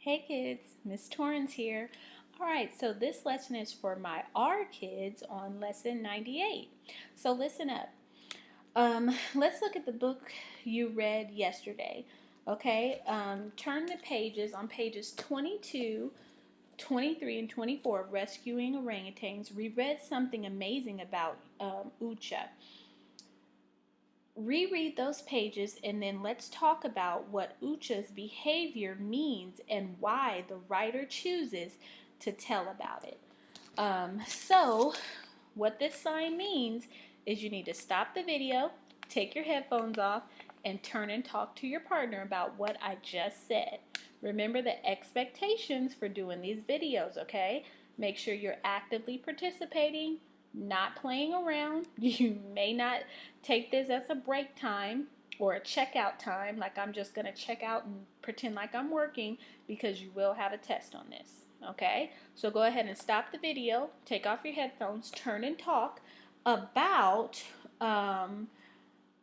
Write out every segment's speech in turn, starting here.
Hey kids, Miss Torrance here. Alright, so this lesson is for my R kids on lesson 98. So listen up. Let's look at the book you read yesterday. Okay, turn the pages on pages 22, 23, and 24 of Rescuing Orangutans. We read something amazing about Ucha. Reread those pages and then let's talk about what Ucha's behavior means and why the writer chooses to tell about it. So, what this sign means is you need to stop the video, take your headphones off, and turn and talk to your partner about what I just said. Remember the expectations for doing these videos, okay? Make sure you're actively participating, not playing around. You may not take this as a break time or a checkout time, like I'm just going to check out and pretend like I'm working, because you will have a test on this. Okay, so go ahead and stop the video, take off your headphones, turn and talk about,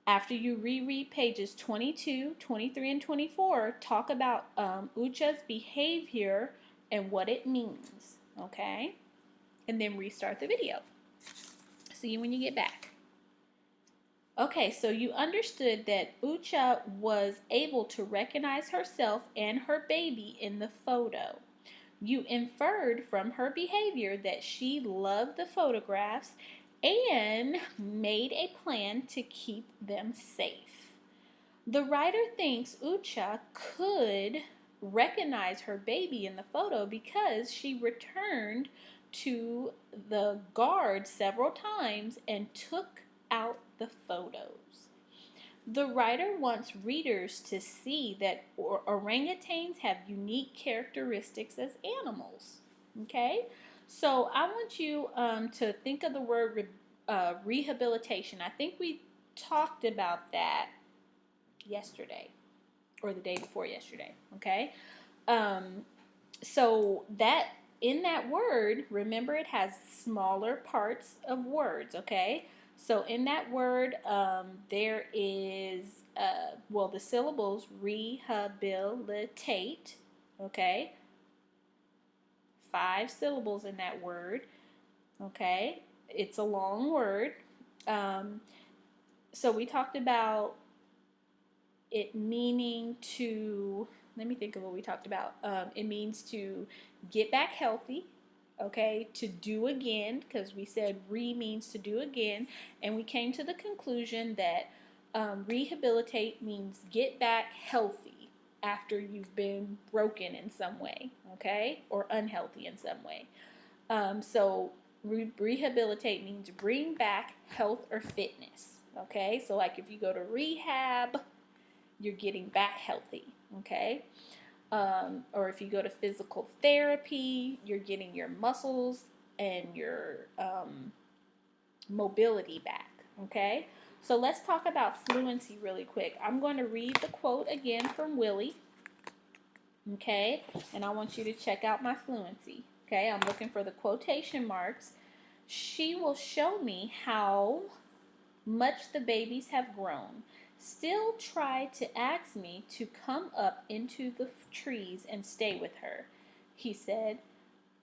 after you reread pages 22, 23, and 24, talk about Ucha's behavior and what it means. Okay, and then restart the video. See you when you get back. Okay, so you understood that Ucha was able to recognize herself and her baby in the photo. You inferred from her behavior that she loved the photographs and made a plan to keep them safe. The writer thinks Ucha could recognize her baby in the photo because she returned to the guard several times and took out the photos. The writer wants readers to see that orangutans have unique characteristics as animals. Okay? So I want you to think of the word rehabilitation. I think we talked about that yesterday or the day before yesterday. Okay? So that in that word, remember it has smaller parts of words. Okay? So in that word, there is, the syllables rehabilitate, okay? 5 syllables in that word, okay? It's a long word. So we talked about it meaning to, let me think of what we talked about. It means to get back healthy. Okay, to do again, because we said means to do again, and we came to the conclusion that rehabilitate means get back healthy after you've been broken in some way, okay, or unhealthy in some way. So rehabilitate means bring back health or fitness, okay. So like if you go to rehab, you're getting back healthy, okay. Or if you go to physical therapy, you're getting your muscles and your mobility back, okay? So let's talk about fluency really quick. I'm going to read the quote again from Willie, okay? And I want you to check out my fluency, okay? I'm looking for the quotation marks. She will show me how much the babies have grown. Still try to ask me to come up into the trees and stay with her, he said.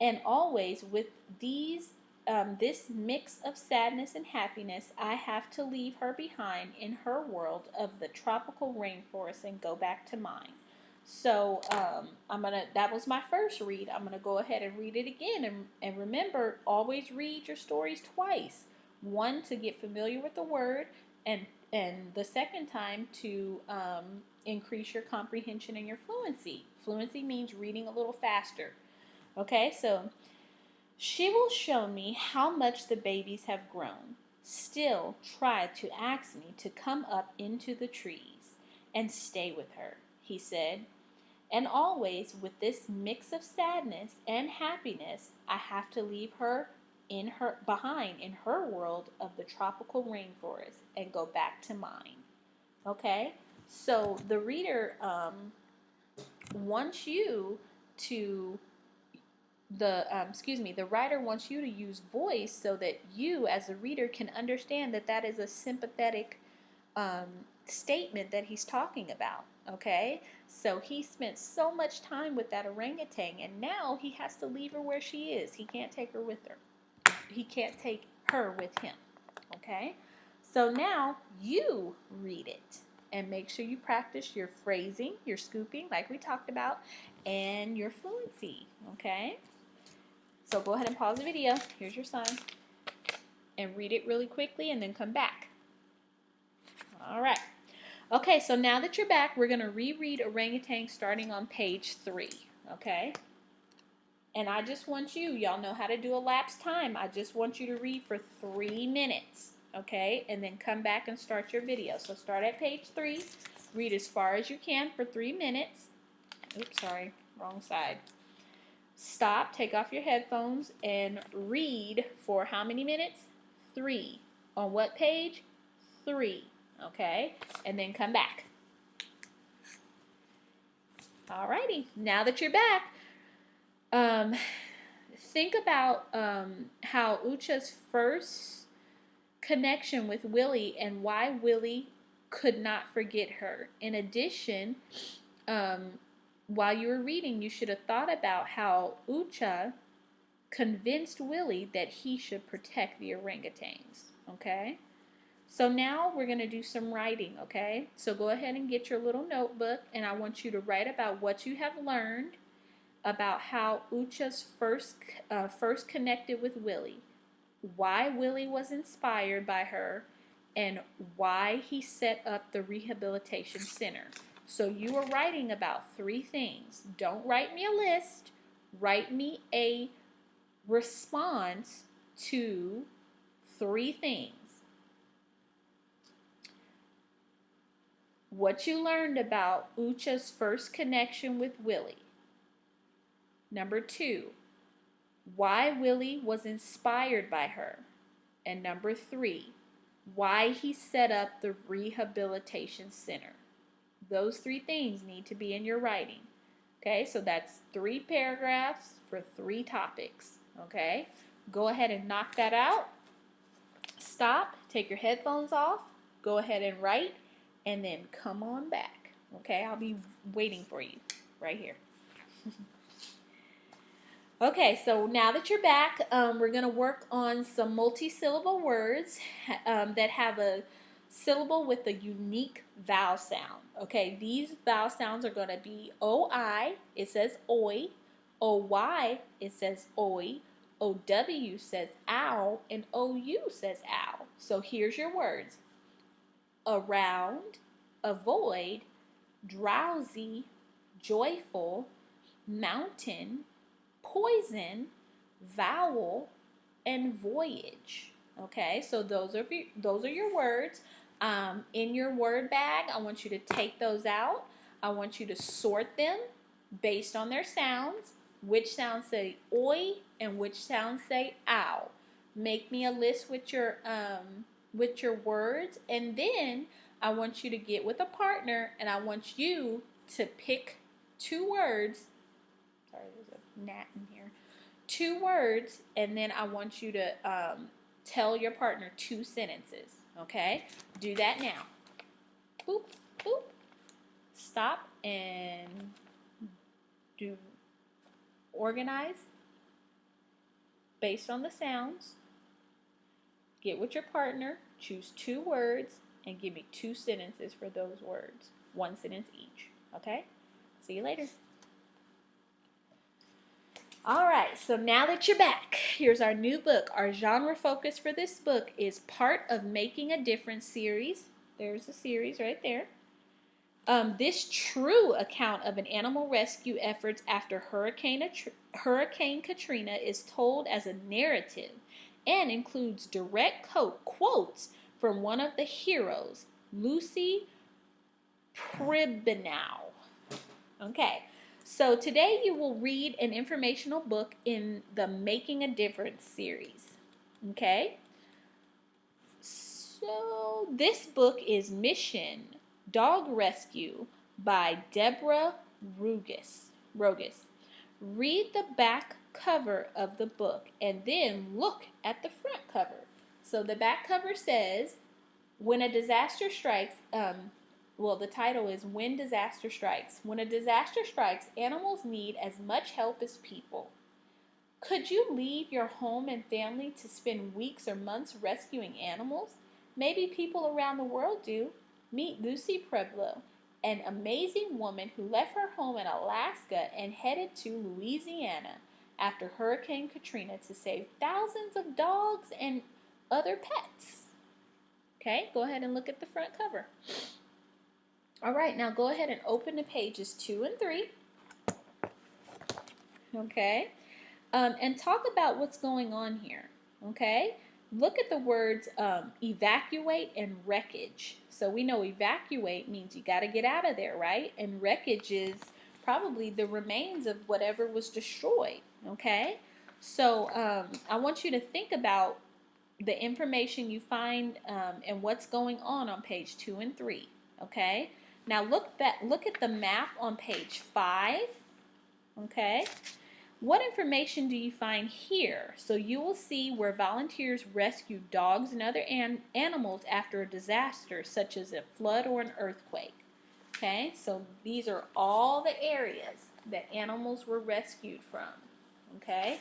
And always with this mix of sadness and happiness, I have to leave her behind in her world of the tropical rainforest and go back to mine. So that was my first read. I'm gonna go ahead and read it again. And remember, always read your stories twice. One to get familiar with the word, and the second time to increase your comprehension and your fluency. Fluency means reading a little faster. Okay, so she will show me how much the babies have grown. Still try to ask me to come up into the trees and stay with her, he said. And always with this mix of sadness and happiness, I have to leave her behind in her world of the tropical rainforest and go back to mine. Okay? So the reader wants you to the writer wants you to use voice so that you as a reader can understand that that is a sympathetic statement that he's talking about. okay? So he spent so much time with that orangutan, and now he has to leave her where she is. He can't take her with her. He can't take her with him, okay? So now you read it and make sure you practice your phrasing, your scooping, like we talked about, and your fluency, okay? So go ahead and pause the video. Here's your sign. And read it really quickly and then come back. All right. Okay, so now that you're back, we're going to reread Orangutan starting on page 3, okay? And I just want you, y'all know how to do elapsed time. I just want you to read for 3 minutes, okay? And then come back and start your video. So start at page 3, read as far as you can for 3 minutes. Oops, sorry, wrong side. Stop, take off your headphones, and read for how many minutes? 3. On what page? 3. Okay, and then come back. Alrighty, now that you're back, think about how Ucha's first connection with Willie and why Willie could not forget her. In addition, while you were reading, you should have thought about how Ucha convinced Willie that he should protect the orangutans, okay? So now we're going to do some writing, okay? So go ahead and get your little notebook, and I want you to write about what you have learned about how Ucha's first connected with Willie, why Willie was inspired by her, and why he set up the rehabilitation center. So you are writing about 3 things. Don't write me a list. Write me a response to 3 things. What you learned about Ucha's first connection with Willie. Number 2, why Willie was inspired by her. And number 3, why he set up the rehabilitation center. Those 3 things need to be in your writing. Okay, so that's 3 paragraphs for 3 topics. Okay, go ahead and knock that out. Stop, take your headphones off, go ahead and write, and then come on back. Okay, I'll be waiting for you right here. Okay, so now that you're back, we're going to work on some multi-syllable words that have a syllable with a unique vowel sound. Okay, these vowel sounds are going to be O-I, it says oi, O-Y, it says oi, O-W says ow, and O-U says ow. So here's your words. Around, avoid, drowsy, joyful, mountain, poison, vowel, and voyage. Okay, so those are your words. In your word bag, I want you to take those out. I want you to sort them based on their sounds. Which sounds say oi and which sounds say ow. Make me a list with your words, and then I want you to get with a partner, and I want you to pick 2 words. Sorry, there's a gnat in here. 2 words, and then I want you to tell your partner 2 sentences. Okay? Do that now. Boop, boop. Stop and do organize based on the sounds. Get with your partner, choose 2 words, and give me 2 sentences for those words. 1 sentence each. Okay? See you later. Alright, so now that you're back, here's our new book. Our genre focus for this book is part of Making a Difference series. There's a series right there. This true account of an animal rescue efforts after Hurricane Katrina is told as a narrative and includes direct quotes from one of the heroes, Lucy Pribenow. Okay, so today you will read an informational book in the Making a Difference series. Okay, so this book is Mission Dog Rescue by Deborah Rogus. Read the back cover of the book and then look at the front cover. So the back cover says, when a disaster strikes, well, the title is When Disaster Strikes. When a disaster strikes, animals need as much help as people. Could you leave your home and family to spend weeks or months rescuing animals? Maybe people around the world do. Meet Lucy Pueblo, an amazing woman who left her home in Alaska and headed to Louisiana after Hurricane Katrina to save thousands of dogs and other pets. Okay, go ahead and look at the front cover. All right, now go ahead and open to pages 2 and 3. Okay, and talk about what's going on here. Okay, look at the words evacuate and wreckage. So we know evacuate means you got to get out of there, right? And wreckage is probably the remains of whatever was destroyed. Okay, so I want you to think about the information you find and what's going on page 2 and 3. Okay, now look at the map on page 5. Okay, what information do you find here? So you will see where volunteers rescue dogs and other animals after a disaster such as a flood or an earthquake. Okay, so these are all the areas that animals were rescued from. Okay,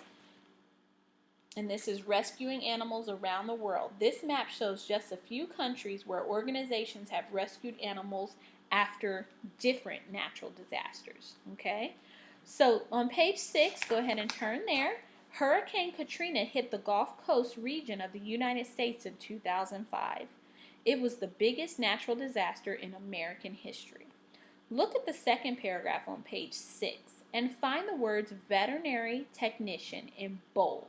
and this is rescuing animals around the world. This map shows just a few countries where organizations have rescued animals after different natural disasters. Okay, so on page 6, go ahead and turn there. Hurricane Katrina hit the Gulf Coast region of the United States in 2005. It was the biggest natural disaster in American history. Look at the second paragraph on page 6 and find the words veterinary technician in bold.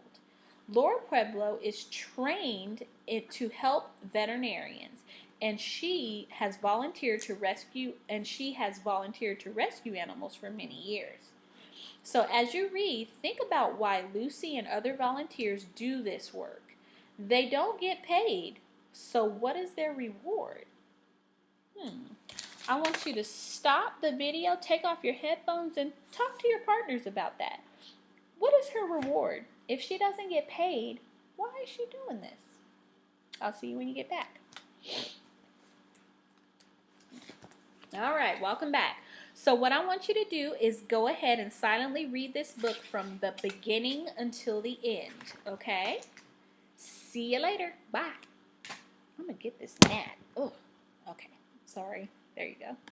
Laura Pueblo is trained to help veterinarians, and she has volunteered to rescue animals for many years. So as you read, think about why Lucy and other volunteers do this work. They don't get paid, so what is their reward? I want you to stop the video, take off your headphones, and talk to your partners about that. What is her reward? If she doesn't get paid, why is she doing this? I'll see you when you get back. All right, welcome back. So what I want you to do is go ahead and silently read this book from the beginning until the end, okay? See you later. Bye. I'm going to get this gnat. Oh, okay. Sorry. There you go.